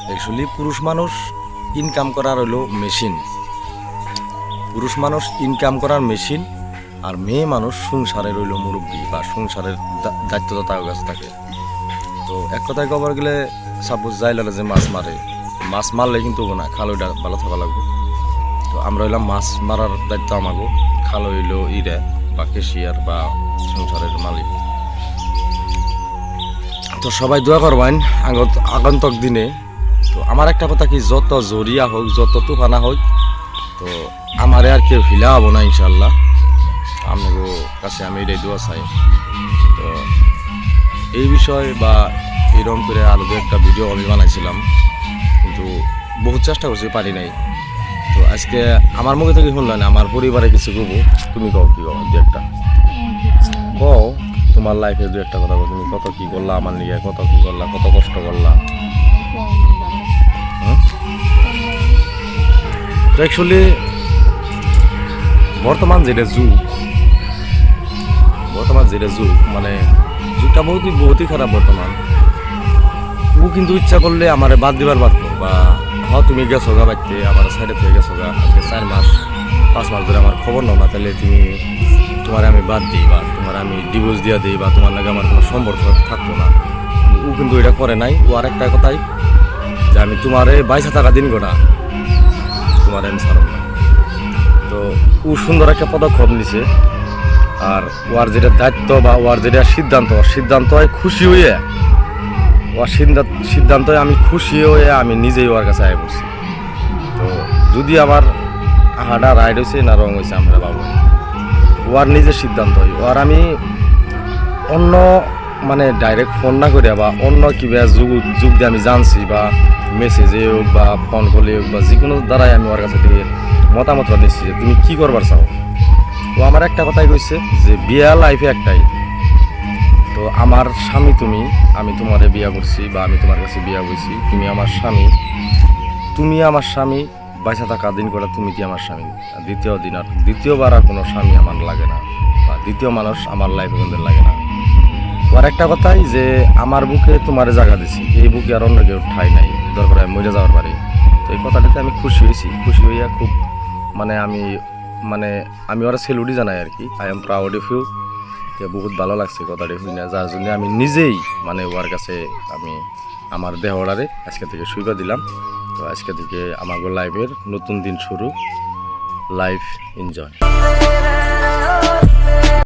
Actually পুরুষ মানুষ income করার হলো মেশিন, পুরুষ মানুষ ইনকাম করার মেশিন, আর মেয়ে মানুষ সংসারের হইল মুরব্বী বা সংসারের দায়িত্বটা তার কাছে থাকে। তো এক কথায় কবার গেলে সাপোজ যাইলে যে মাছ মারে, মাছ মারলে কিন্তু না, খাল ওইটা ভালো থাকা লাগবে। তো আমরা হইলাম মাছ মারার দায়িত্ব আমাকে, খাল হইল ইরে বা কেশিয়ার বা সংসারের মালিক। তো সবাই দোয়া করবেন আগন্তক দিনে। তো আমার একটা কথা কি, যত জরিয়া হোক যত তুফানা হোক, তো আমারে আর কেউ হিলা হবো না ইনশাল্লাহ। আপনাদের কাছে আমি এটাই দোয়া চাই। তো এই বিষয় বা এরকম করে আরও একটা ভিডিও আমি বানাইছিলাম, কিন্তু বহুত চেষ্টা করছি, পারি নাই। তো আজকে আমার মুখে থেকে শুনলেন, আমার পরিবারে কিছু কব, তুমি কও কি কও দু একটা কও, তোমার লাইফে দু একটা কথা কও, তুমি কত কি করলা আমার নিয়ে, কত কি করলা, কত কষ্ট করলা। তো অ্যাকচুয়ালি বর্তমান যেটা যুগ মানে যুগটা বহুতই খারাপ বর্তমান। ও কিন্তু ইচ্ছা করলে আমার বাদ দিবার পারতো, বা তুমি গেছো গা বাড়তে, আমার সাইডে থেকে গেছো গা, আজকে 4-5 মাস ধরে আমার খবর নাও না, তাহলে তোমার আমি বাদ দিই বা তোমার আমি ডিভোর্স দিয়ে দিই বা তোমার লাগে আমার কোনো সম্পর্ক থাকতো না। ও কিন্তু এটা করে নাই। ও আর একটা কথাই যে আমি তোমার বাইসা থাকা দিন গোটা তোমার আমি ছাড়ব না। তো ও সুন্দর একটা পদক্ষেপ নিছে, আর ওর যেটা দায়িত্ব বা ওর যেটা সিদ্ধান্ত হয় খুশি হয়ে, ওর সিদ্ধান্ত আমি খুশি হয়ে আমি নিজেই ওর কাছে আয় পড়ছি। তো যদি আবার হাঁটা রাইড হয়েছে না রং হয়েছে আমরা বাবু, ওর নিজের সিদ্ধান্ত হয়। ওর আমি অন্য মানে ডাইরেক্ট ফোন না করে বা অন্য কিভাবে যুগ দিয়ে আমি জানছি, বা মেসেজে হোক বা ফোন কলে হোক বা যে কোনো দ্বারাই আমি ওর কাছে থেকে মতামতটা নিচ্ছি যে তুমি কী করবার চাও। ও আমার একটা কথাই কইছে যে বিয়া লাইফে একটাই। তো আমার স্বামী তুমি, আমি তোমারে বিয়া করছি বা আমি তোমার কাছে বিয়া হয়েছি, তুমি আমার স্বামী বাইসা থাকা দিন করে তুমি কি আমার স্বামী। দ্বিতীয়বার আর কোনো স্বামী আমার লাগে না, বা দ্বিতীয় মানুষ আমার লাইফে কিন্তু লাগে না। আর একটা কথাই যে আমার বুকে তোমারে জায়গা দিছি, এই বুকে আর অন্য কেউ ঠাই নাই, দরকার হয় মরে যাওয়ার পারে। তো এই কথাটাতে আমি খুশি হইয়া খুব আমি ওরা সেলুডি জানাই আর কি, I am proud of you. বহুত ভালো লাগছে কথাটি শুনে, যার জন্য আমি নিজেই ওর কাছে আমি আমার দেহড়ারে আজকে থেকে শুইবা দিলাম। তো আজকে থেকে আমার লাইফের নতুন দিন শুরু, লাইফ এনজয়।